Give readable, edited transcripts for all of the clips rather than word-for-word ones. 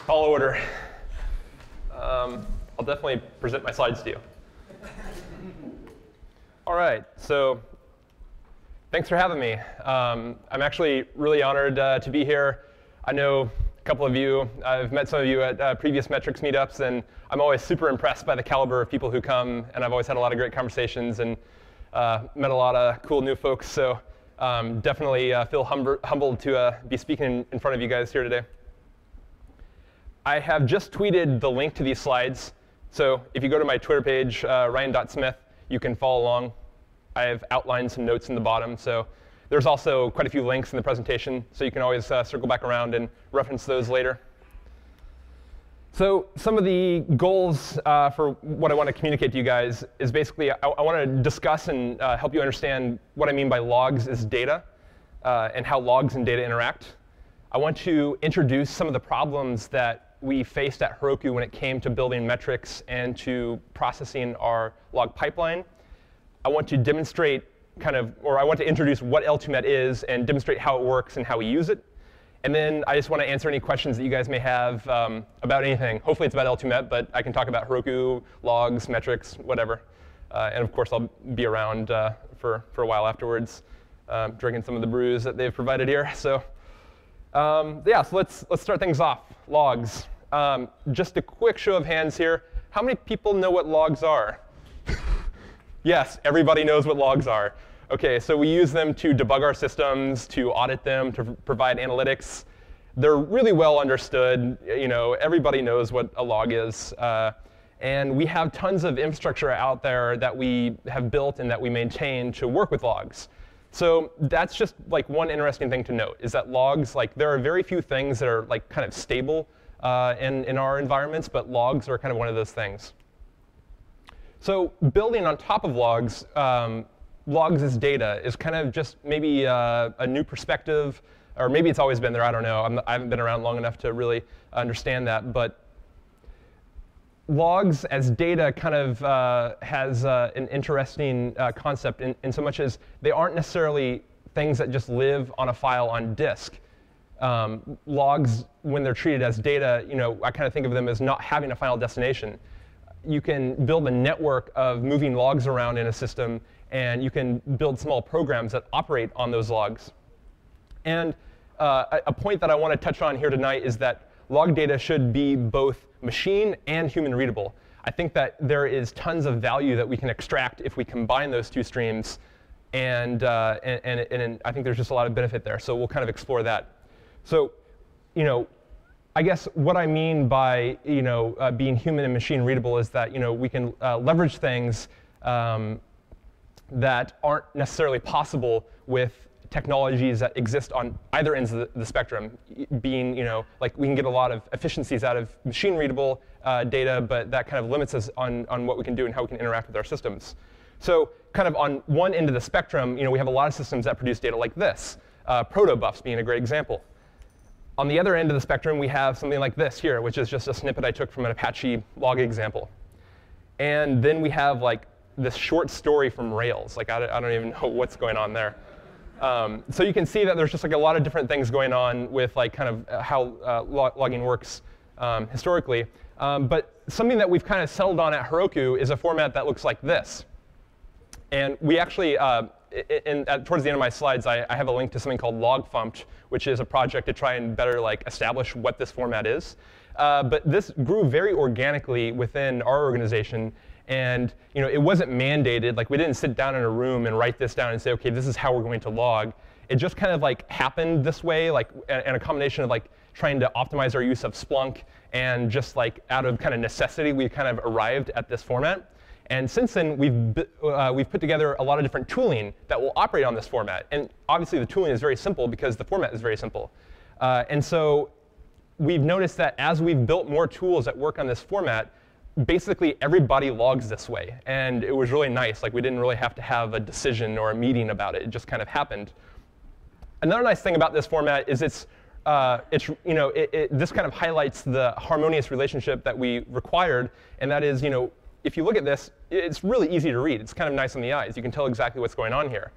Tall order. I'll definitely present my slides to you. All right, so thanks for having me. I'm actually really honored to be here. I know a couple of you. I've met some of you at previous metrics meetups, and I'm always super impressed by the caliber of people who come, and I've always had a lot of great conversations and met a lot of cool new folks. So definitely feel humbled to be speaking in front of you guys here today. I have just tweeted the link to these slides. So if you go to my Twitter page, ryan.smith, you can follow along. I have outlined some notes in the bottom. So there's also quite a few links in the presentation, so you can always circle back around and reference those later. So some of the goals for what I want to communicate to you guys is basically I want to discuss and help you understand what I mean by logs as data and how logs and data interact. I want to introduce some of the problems that we faced at Heroku when it came to building metrics and to processing our log pipeline. I want to demonstrate I want to introduce what L2Met is and demonstrate how it works and how we use it. And then I just want to answer any questions that you guys may have about anything. Hopefully it's about L2Met, but I can talk about Heroku, logs, metrics, whatever. And of course, I'll be around for a while afterwards, drinking some of the brews that they've provided here. So yeah, so let's start things off. Logs. Just a quick show of hands here. How many people know what logs are? Yes, everybody knows what logs are. OK, so we use them to debug our systems, to audit them, to provide analytics. They're really well understood. Everybody knows what a log is. And we have tons of infrastructure out there that we have built and that we maintain to work with logs. So that's just like one interesting thing to note, is that logs, there are very few things that are kind of stable in our environments, but logs are kind of one of those things. So building on top of logs, logs as data is kind of just maybe a new perspective, or maybe it's always been there, I don't know. I haven't been around long enough to really understand that. But logs as data kind of has an interesting concept in so much as they aren't necessarily things that just live on a file on disk. Logs, when they're treated as data, I kind of think of them as not having a final destination. You can build a network of moving logs around in a system, and you can build small programs that operate on those logs. And a point that I want to touch on here tonight is that log data should be both machine and human readable. I think that there is tons of value that we can extract if we combine those two streams, and I think there's just a lot of benefit there. So we'll kind of explore that. So, I guess what I mean by being human and machine readable is that we can leverage things that aren't necessarily possible with technologies that exist on either ends of the spectrum. Being we can get a lot of efficiencies out of machine readable data, but that kind of limits us on what we can do and how we can interact with our systems. So kind of on one end of the spectrum, we have a lot of systems that produce data like this, protobufs being a great example. On the other end of the spectrum, we have something like this here, which is just a snippet I took from an Apache log example. And then we have this short story from Rails. I don't even know what's going on there. So you can see that there's just a lot of different things going on with kind of how logging works historically. But something that we've kind of settled on at Heroku is a format that looks like this. And we actually, towards the end of my slides, I have a link to something called logfumpt, which is a project to try and better establish what this format is. But this grew very organically within our organization. And it wasn't mandated. We didn't sit down in a room and write this down and say, OK, this is how we're going to log. It just kind of happened this way, and a combination of trying to optimize our use of Splunk and just out of kind of necessity, we kind of arrived at this format. And since then, we've put together a lot of different tooling that will operate on this format. And obviously, the tooling is very simple because the format is very simple. And so we've noticed that as we've built more tools that work on this format, basically everybody logs this way. And it was really nice. We didn't really have to have a decision or a meeting about it. It just kind of happened. Another nice thing about this format is this kind of highlights the harmonious relationship that we required. And that is, if you look at this, it's really easy to read. It's kind of nice on the eyes. You can tell exactly what's going on here.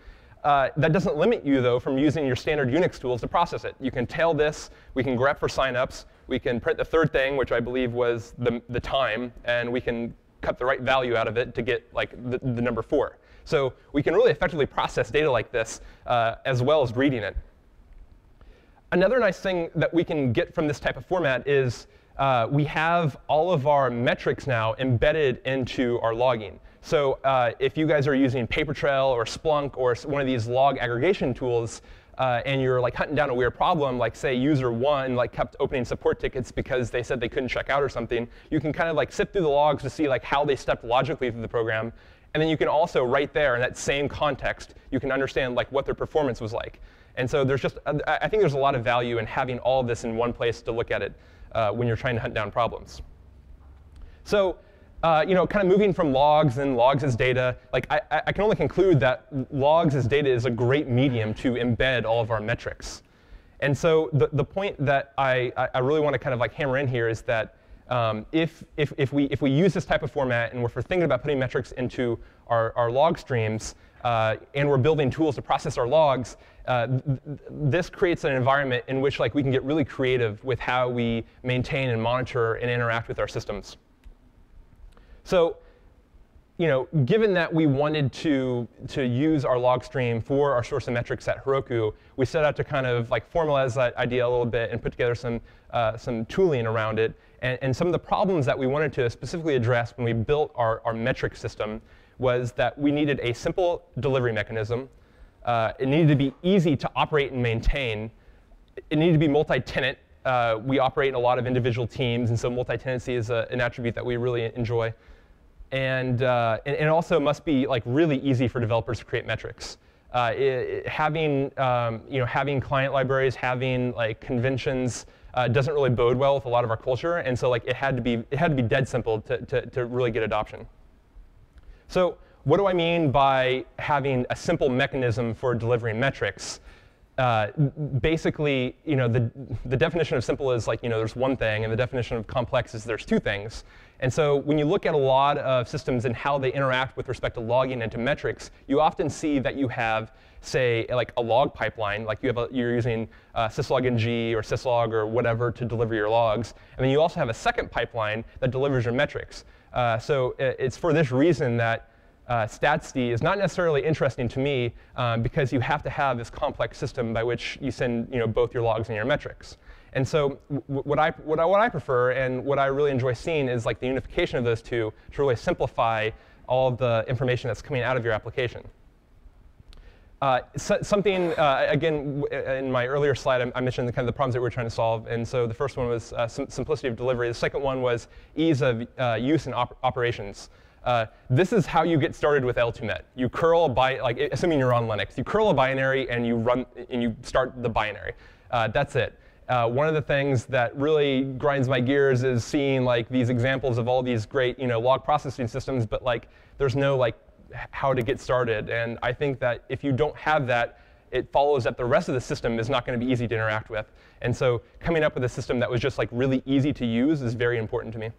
That doesn't limit you, though, from using your standard Unix tools to process it. You can tail this. We can grep for signups. We can print the third thing, which I believe was the time. And we can cut the right value out of it to get like the number 4. So we can really effectively process data like this, as well as reading it. Another nice thing that we can get from this type of format is we have all of our metrics now embedded into our logging. So if you guys are using Papertrail or Splunk or one of these log aggregation tools, and you're like hunting down a weird problem, like say user 1 like kept opening support tickets because they said they couldn't check out or something, you can kind of like sift through the logs to see like how they stepped logically through the program. And then you can also, right there in that same context, you can understand like what their performance was like. And so there's just, I think there's a lot of value in having all of this in one place to look at it when you're trying to hunt down problems. So kind of moving from logs and logs as data, like I can only conclude that logs as data is a great medium to embed all of our metrics. And so the point that I really want to kind of like hammer in here is that if we use this type of format and if we're thinking about putting metrics into our log streams, and we're building tools to process our logs, this creates an environment in which like we can get really creative with how we maintain and monitor and interact with our systems. So, given that we wanted to use our log stream for our source of metrics at Heroku, we set out to kind of like formalize that idea a little bit and put together some tooling around it. And some of the problems that we wanted to specifically address when we built our metric system was that we needed a simple delivery mechanism. It needed to be easy to operate and maintain. It needed to be multi-tenant. We operate in a lot of individual teams, and so multi-tenancy is an attribute that we really enjoy. And it also must be like really easy for developers to create metrics. Having client libraries, having like conventions doesn't really bode well with a lot of our culture, and so like it had to be dead simple to really get adoption. So what do I mean by having a simple mechanism for delivering metrics? Basically, the definition of simple is like there's one thing, and the definition of complex is there's two things. And so when you look at a lot of systems and how they interact with respect to logging into metrics, you often see that you have, say, like a log pipeline, like you're using syslog-ng or syslog or whatever to deliver your logs. And then you also have a second pipeline that delivers your metrics. So it's for this reason that StatsD is not necessarily interesting to me because you have to have this complex system by which you send both your logs and your metrics. And so what I prefer and what I really enjoy seeing is like the unification of those two to really simplify all of the information that's coming out of your application. Something, again, in my earlier slide, I mentioned the kind of the problems that we're trying to solve. And so the first one was simplicity of delivery. The second one was ease of use and operations. This is how you get started with L2Met. You curl assuming you're on Linux, you curl a binary and you start the binary. That's it. One of the things that really grinds my gears is seeing like these examples of all these great log processing systems, but like there's no like how to get started. And I think that if you don't have that, it follows that the rest of the system is not going to be easy to interact with. And so coming up with a system that was just like really easy to use is very important to me.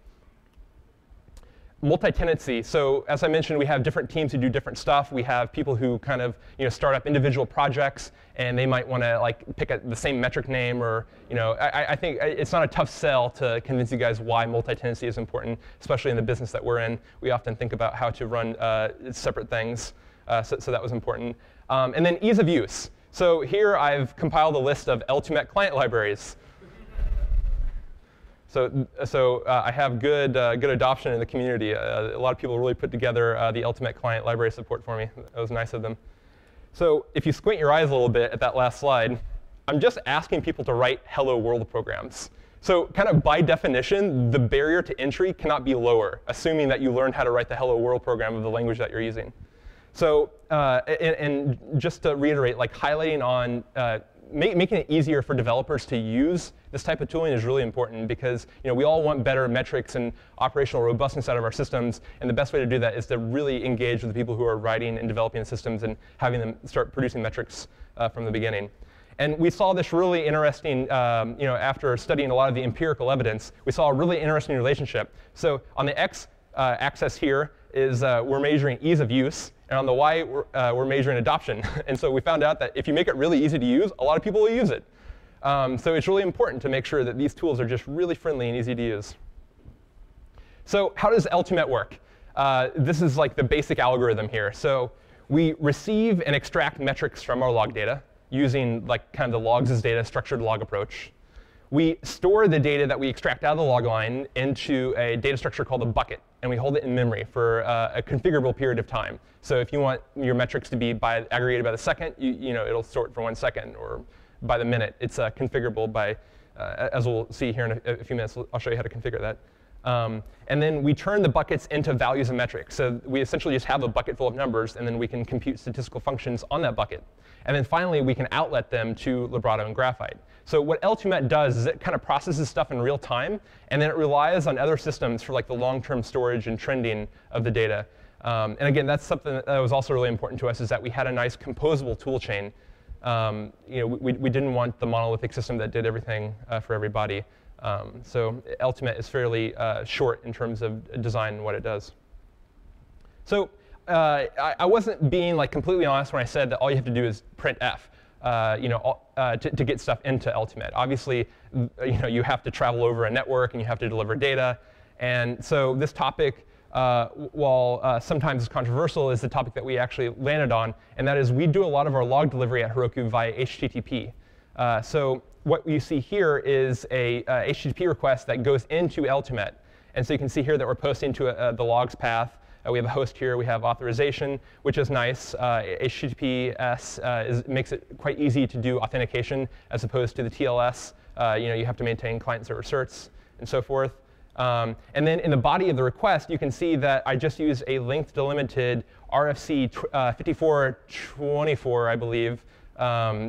Multi-tenancy. So as I mentioned, we have different teams who do different stuff. We have people who kind of start up individual projects, and they might want to like pick the same metric name, or I think it's not a tough sell to convince you guys why multi-tenancy is important, especially in the business that we're in. We often think about how to run separate things, so that was important. And then ease of use. So here I've compiled a list of L2Met client libraries. So I have good adoption in the community. A lot of people really put together the L2Met client library support for me. That was nice of them. So if you squint your eyes a little bit at that last slide, I'm just asking people to write hello world programs. So kind of by definition, the barrier to entry cannot be lower, assuming that you learned how to write the hello world program of the language that you're using. So and just to reiterate, like highlighting on making it easier for developers to use this type of tooling is really important because we all want better metrics and operational robustness out of our systems, and the best way to do that is to really engage with the people who are writing and developing the systems and having them start producing metrics from the beginning. And we saw this really interesting, after studying a lot of the empirical evidence, we saw a really interesting relationship. So on the x-axis here, is we're measuring ease of use, and on the Y, we're measuring adoption. And so we found out that if you make it really easy to use, a lot of people will use it. So it's really important to make sure that these tools are just really friendly and easy to use. So how does L2Met work? This is like the basic algorithm here. So we receive and extract metrics from our log data using like kind of the logs as data structured log approach. We store the data that we extract out of the log line into a data structure called a bucket, and we hold it in memory for a configurable period of time. So if you want your metrics to be aggregated by the second, it'll sort for 1 second, or by the minute. It's configurable by, as we'll see here in a few minutes, I'll show you how to configure that. And then we turn the buckets into values and metrics. So we essentially just have a bucket full of numbers, and then we can compute statistical functions on that bucket. And then finally, we can outlet them to Librado and Graphite. So what L2Met does is it kind of processes stuff in real time, and then it relies on other systems for like the long-term storage and trending of the data. And again, that's something that was also really important to us, is that we had a nice composable tool chain. We didn't want the monolithic system that did everything for everybody. So L2Met is fairly short in terms of design and what it does. So I wasn't being like completely honest when I said that all you have to do is print F. To get stuff into L2Met. Obviously, you have to travel over a network and you have to deliver data. And so this topic, while sometimes controversial, is the topic that we actually landed on. And that is, we do a lot of our log delivery at Heroku via HTTP. So what you see here is a HTTP request that goes into L2Met. And so you can see here that we're posting to the logs path. We have a host here. We have authorization, which is nice. HTTPS makes it quite easy to do authentication, as opposed to the TLS. You have to maintain client-server certs and so forth. And then in the body of the request, you can see that I just used a length-delimited RFC 5424, I believe,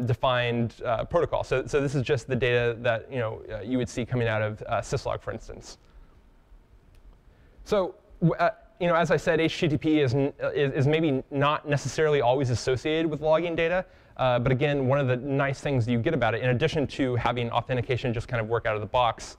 defined protocol. So this is just the data that you would see coming out of syslog, for instance. So as I said, HTTP is maybe not necessarily always associated with logging data. But again, one of the nice things you get about it, in addition to having authentication just kind of work out of the box,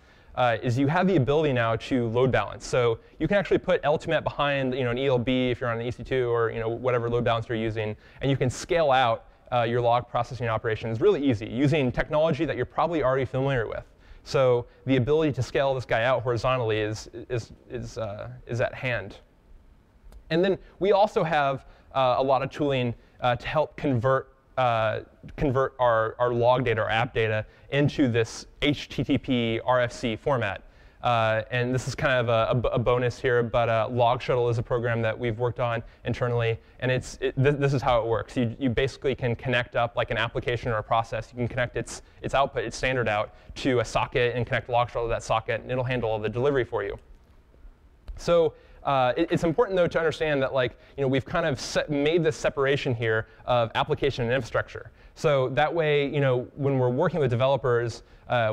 is you have the ability now to load balance. So you can actually put L2Met behind an ELB if you're on an EC2 or whatever load balance you're using, and you can scale out your log processing operations really easy using technology that you're probably already familiar with. So the ability to scale this guy out horizontally is at hand. And then we also have a lot of tooling to help convert our log data, our app data, into this HTTP RFC format. And this is kind of a bonus here, but LogShuttle is a program that we've worked on internally. And this is how it works. You basically can connect up like an application or a process. You can connect its output, its standard out, to a socket and connect LogShuttle to that socket, and it'll handle all the delivery for you. So it's important, though, to understand that we've kind of made this separation here of application and infrastructure. So that way, when we're working with developers,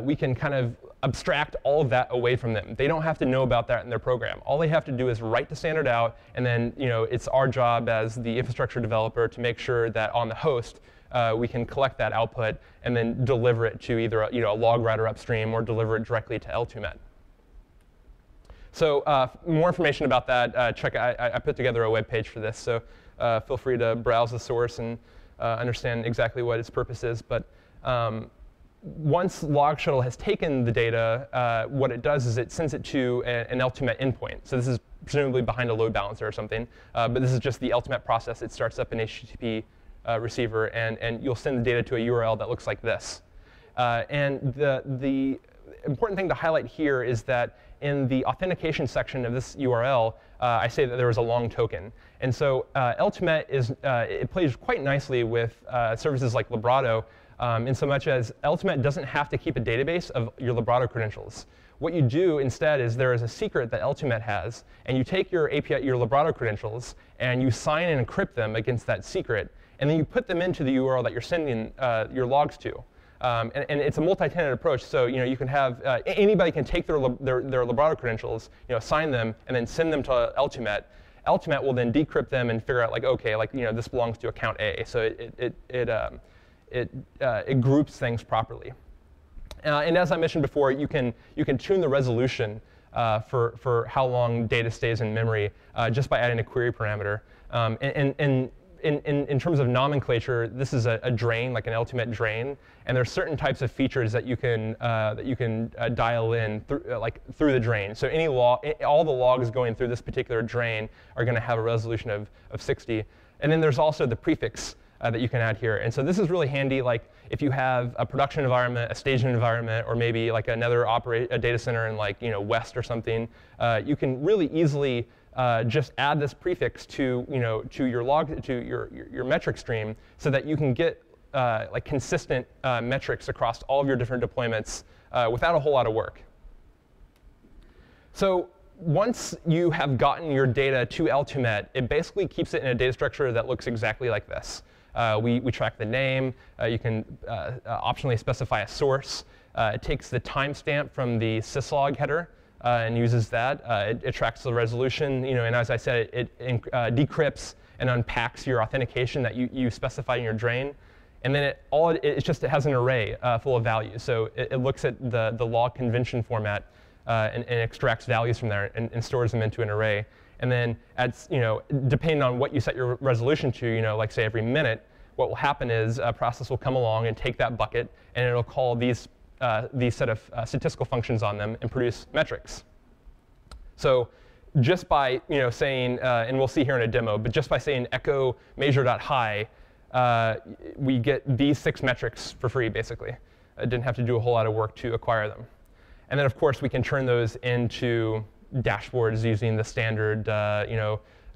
we can kind of abstract all of that away from them. They don't have to know about that in their program. All they have to do is write the standard out, and then it's our job as the infrastructure developer to make sure that on the host, we can collect that output and then deliver it to either a log router upstream or deliver it directly to L2Met. So more information about that, I put together a web page for this. So feel free to browse the source and understand exactly what its purpose is. But once LogShuttle has taken the data, what it does is it sends it to an L2Met endpoint. So this is presumably behind a load balancer or something. But this is just the L2Met process. It starts up an HTTP receiver, and you'll send the data to a URL that looks like this. And the important thing to highlight here is that in the authentication section of this URL, I say that there is a long token. And so L2Met it plays quite nicely with services like Librado, in so much as L2Met doesn't have to keep a database of your Librado credentials. What you do instead is there is a secret that L2Met has, and you take your API, your Librado credentials, and you sign and encrypt them against that secret, and then you put them into the URL that you're sending your logs to. And it's a multi-tenant approach, so you can have anybody can take their Librado credentials, sign them, and then send them to L2Met. L2Met will then decrypt them and figure out this belongs to account A. So it groups things properly. And as I mentioned before, you can tune the resolution for how long data stays in memory just by adding a query parameter. In terms of nomenclature, this is a drain, like an LTMet drain, and there's certain types of features that you can dial in through the drain. So all the logs going through this particular drain are going to have a resolution of 60. And then there's also the prefix that you can add here. And so this is really handy, like if you have a production environment, a staging environment, or maybe like another a data center in like West or something. You can really easily just add this prefix to your metric stream, so that you can get like consistent metrics across all of your different deployments without a whole lot of work. So once you have gotten your data to LTMet, it basically keeps it in a data structure that looks exactly like this. We track the name. You can optionally specify a source. It takes the timestamp from the syslog header and uses that. It tracks the resolution, and as I said, it decrypts and unpacks your authentication that you specify in your drain. And then it has an array full of values. So it looks at the log convention format and extracts values from there and stores them into an array. And then depending on what you set your resolution to, like say every minute, what will happen is a process will come along and take that bucket, and it'll call these set of statistical functions on them and produce metrics. So just by saying, and we'll see here in a demo, but just by saying echo measure.high, we get these 6 metrics for free, basically. I didn't have to do a whole lot of work to acquire them. And then, of course, we can turn those into dashboards using the standard,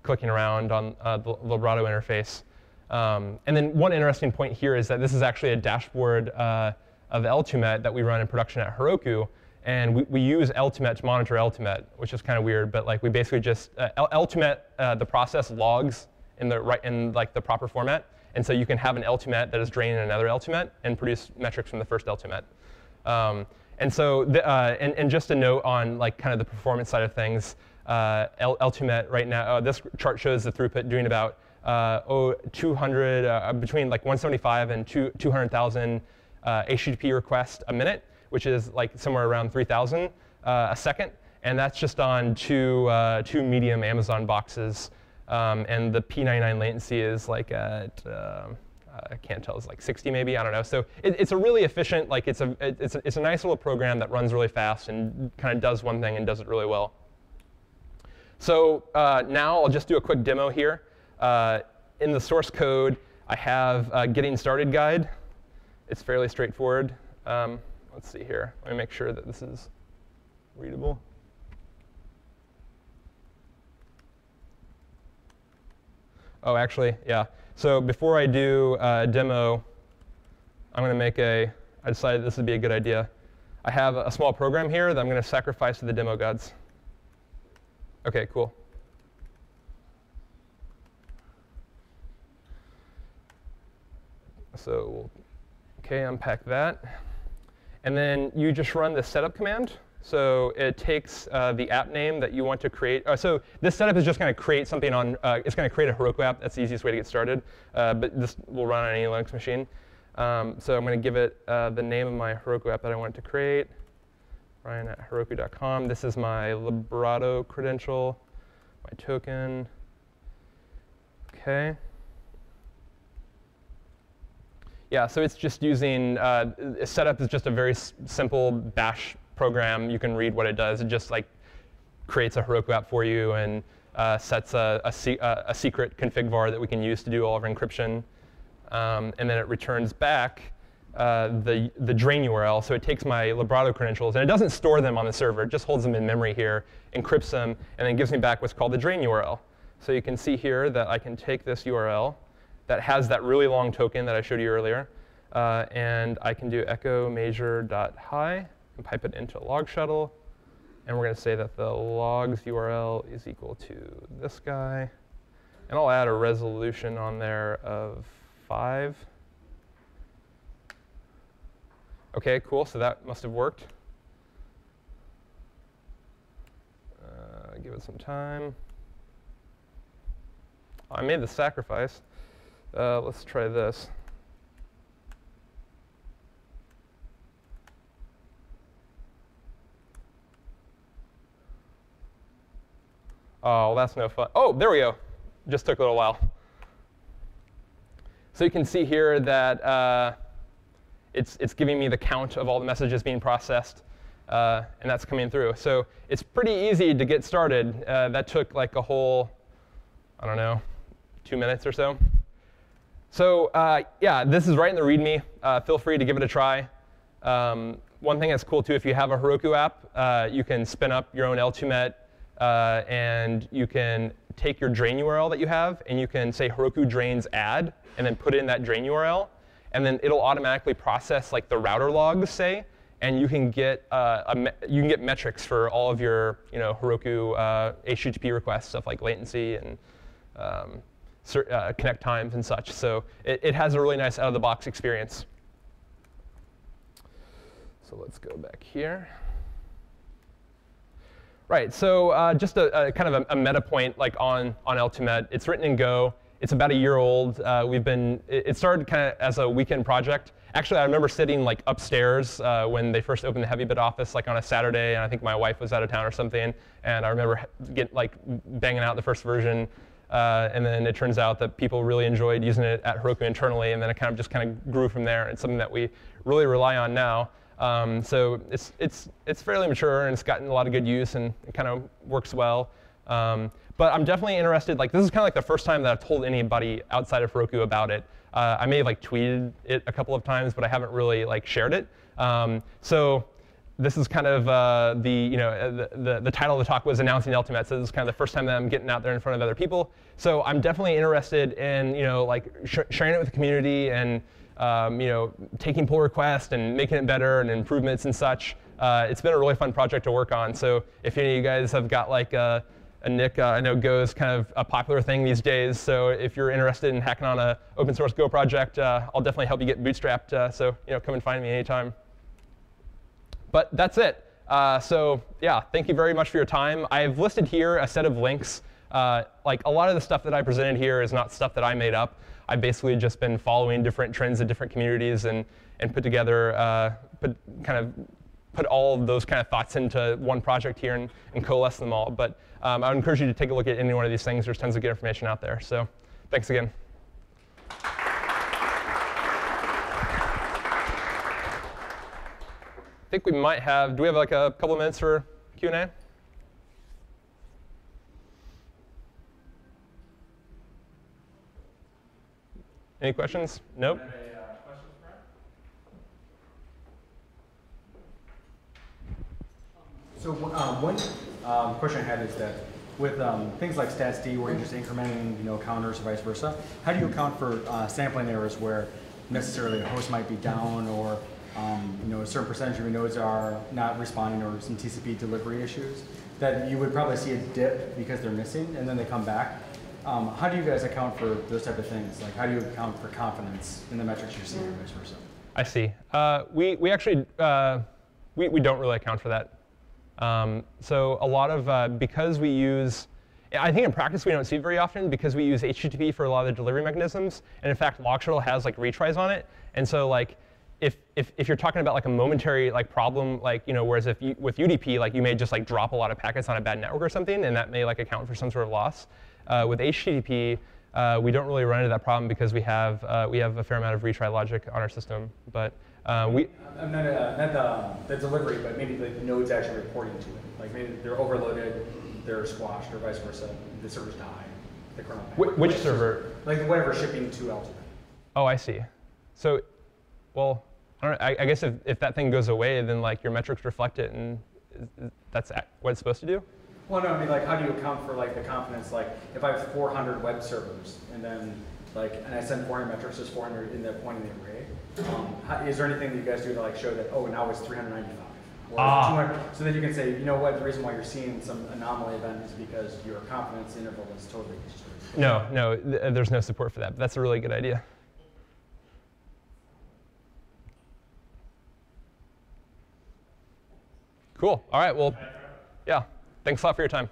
clicking around on the Librado interface. And then one interesting point here is that this is actually a dashboard of LTMet that we run in production at Heroku. And we use LTMet to monitor LTMet, which is kind of weird. But like we basically just LTMet, the process logs in the proper format. And so you can have an LTMet that is draining another LTMet and produce metrics from the first LTMet. And so, and just a note on like kind of the performance side of things, LTMet right now, this chart shows the throughput doing about 200, between like 175 and 200,000 HTTP requests a minute, which is like somewhere around 3,000 a second. And that's just on two medium Amazon boxes. And the P99 latency is like at, I can't tell, it's like 60 maybe, I don't know. So it's a really efficient, like it's a nice little program that runs really fast and kind of does one thing and does it really well. So now I'll just do a quick demo here. In the source code, I have a getting started guide. It's fairly straightforward. Let's see here. Let me make sure that this is readable. Oh, actually, yeah. So before I do a demo, I'm going to make I decided this would be a good idea. I have a small program here that I'm going to sacrifice to the demo gods. OK, cool. So OK, unpack that. And then you just run the setup command. So it takes the app name that you want to create. So this setup is just going to create something on, it's going to create a Heroku app. That's the easiest way to get started. But this will run on any Linux machine. So I'm going to give it the name of my Heroku app that I want it to create, Ryan@heroku.com. This is my Librado credential, my token. OK. Yeah, so it's just using, setup is just a very simple bash program. You can read what it does. It just like creates a Heroku app for you and sets a secret config var that we can use to do all of our encryption. And then it returns back the drain URL. So it takes my Librado credentials, and it doesn't store them on the server. It just holds them in memory here, encrypts them, and then gives me back what's called the drain URL. So you can see here that I can take this URL that has that really long token that I showed you earlier, and I can do echo measure.high. And pipe it into log shuttle. And we're going to say that the logs URL is equal to this guy. And I'll add a resolution on there of 5. OK, cool. So that must have worked. Give it some time. Oh, I made the sacrifice. Let's try this. Oh, well, that's no fun. Oh, there we go. Just took a little while. So you can see here that it's giving me the count of all the messages being processed, and that's coming through. So it's pretty easy to get started. That took like a whole, I don't know, 2 minutes or so. So yeah, this is right in the README. Feel free to give it a try. One thing that's cool too, if you have a Heroku app, you can spin up your own L2Met, and you can take your drain URL that you have, and you can say Heroku drains add, and then put in that drain URL, and then it'll automatically process like the router logs, say, and you can get metrics for all of your Heroku HTTP requests, stuff like latency and connect times and such. So it has a really nice out-of-the-box experience. So let's go back here. Right, so just a kind of a meta point like on L2Met. It's written in Go. It's about a year old. It started kind of as a weekend project. Actually, I remember sitting like upstairs when they first opened the Heavy Bit office, like on a Saturday, and I think my wife was out of town or something. And I remember banging out the first version. And then it turns out that people really enjoyed using it at Heroku internally, and then it kind of grew from there. It's something that we really rely on now. So it's fairly mature, and it's gotten a lot of good use, and it kind of works well. But I'm definitely interested. Like, this is kind of like the first time that I've told anybody outside of Heroku about it. I may have like tweeted it a couple of times, but I haven't really like shared it. So this is kind of the title of the talk was announcing L2Met. So this is kind of the first time that I'm getting out there in front of other people. So I'm definitely interested in sharing it with the community and taking pull requests and making it better and improvements and such. It's been a really fun project to work on. So if any of you guys have got like a Nick, I know Go is kind of a popular thing these days. So if you're interested in hacking on an open source Go project, I'll definitely help you get bootstrapped. So come and find me anytime. But that's it. So yeah, thank you very much for your time. I've listed here a set of links. Like a lot of the stuff that I presented here is not stuff that I made up. I've basically just been following different trends in different communities and put together, put all of those kind of thoughts into one project here and coalesce them all. But I would encourage you to take a look at any one of these things. There's tons of good information out there. So thanks again. I think we might have, do we have like a couple of minutes for Q&A? Any questions? Nope. So one question I had is that with things like stats_d, where you're just incrementing counters or vice versa, how do you account for sampling errors where necessarily a host might be down or a certain percentage of your nodes are not responding or some TCP delivery issues that you would probably see a dip because they're missing and then they come back? How do you guys account for those type of things? Like, how do you account for confidence in the metrics you're seeing, or vice versa? I see. We actually we don't really account for that. So a lot of because we use, I think in practice we don't see it very often because we use HTTP for a lot of the delivery mechanisms, and in fact log shuttle has like retries on it, and so like if you're talking about like a momentary like problem, like whereas with UDP like you may just like drop a lot of packets on a bad network or something, and that may like account for some sort of loss. With HTTP, we don't really run into that problem because we have a fair amount of retry logic on our system. But not the delivery, but maybe the nodes actually reporting to it. Like maybe they're overloaded, they're squashed, or vice versa. The servers die. The kernel. Which server? Like whatever shipping to L2. Oh, I see. So, well, I guess if that thing goes away, then like your metrics reflect it, and that's what it's supposed to do. Well, no, I mean, like, how do you account for like the confidence? Like, if I have 400 web servers, and then and I send 400 metrics, there's 400 in the point in the array. Is there anything that you guys do to like show that now it's 395 or 200? So that you can say, what, the reason why you're seeing some anomaly event is because your confidence interval is totally destroyed. No, there's no support for that. But that's a really good idea. Cool. All right. Well, yeah. Thanks a lot for your time.